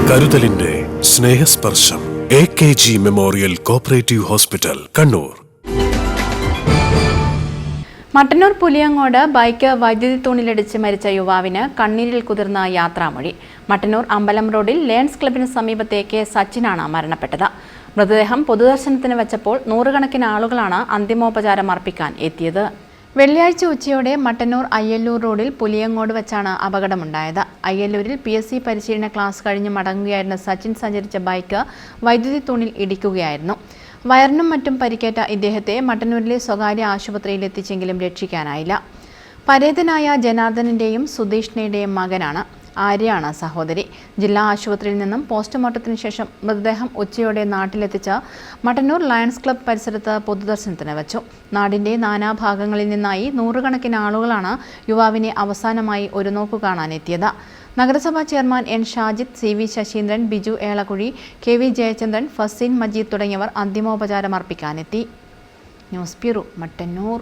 കരുതലിന്റെ സ്നേഹസ്പർശം AKG memorial cooperative hospital, Kannur. Mattannur Puliyangode bike വൈദ്യുതി തൂണിലിടിച്ച് മരിച്ച യുവാവിന് കണ്ണീരിൽ കുതിർന്ന യാത്രാമൊഴി. മട്ടന്നൂർ അമ്പലം റോഡിൽ ലയൺസ് ക്ലബിന് സമീപത്തെ കെ സച്ചിനാണ് മരണപ്പെട്ടത്. മൃതദേഹം പൊതുദർശനത്തിന് വെച്ചപ്പോൾ നൂറുകണക്കിന് ആളുകളാണ് അന്തിമോപചാരം അർപ്പിക്കാൻ എത്തിയത്. വെള്ളിയാഴ്ച ഉച്ചയോടെ മട്ടന്നൂർ അയ്യല്ലൂർ റോഡിൽ പുലിയങ്ങോട് വെച്ചാണ് അപകടമുണ്ടായത്. അയ്യല്ലൂരിൽ PSC പരിശീലന ക്ലാസ് കഴിഞ്ഞ് മടങ്ങുകയായിരുന്ന സച്ചിൻ സഞ്ചരിച്ച ബൈക്ക് വൈദ്യുതി തൂണിൽ ഇടിക്കുകയായിരുന്നു. വയറിനും മറ്റും പരിക്കേറ്റ ഇദ്ദേഹത്തെ മട്ടന്നൂരിലെ സ്വകാര്യ ആശുപത്രിയിൽ എത്തിച്ചെങ്കിലും രക്ഷിക്കാനായില്ല. പരേതനായ ജനാർദ്ദനന്റെയും സുധീഷ്ണയുടെയും മകനാണ്. ആര്യയാണ് സഹോദരി. ജില്ലാ ആശുപത്രിയിൽ നിന്നും പോസ്റ്റ്മോർട്ടത്തിന് ശേഷം മൃതദേഹം ഉച്ചയോടെ നാട്ടിലെത്തിച്ച് മട്ടന്നൂർ ലയൺസ് ക്ലബ് പരിസരത്ത് പൊതുദർശനത്തിന് വെച്ചു. നാടിന്റെ നാനാഭാഗങ്ങളിൽ നിന്നായി നൂറുകണക്കിന് ആളുകളാണ് യുവാവിനെ അവസാനമായി ഒരു നോക്കു കാണാനെത്തിയത്. നഗരസഭാ chairman N. Shajid, CV Sasheendran, Biju Elakkuzhi, KV Jayachandran, Faseen Majeed തുടങ്ങിയവർ അന്തിമോപചാരം അർപ്പിക്കാനെത്തി. News bureau, Mattannur.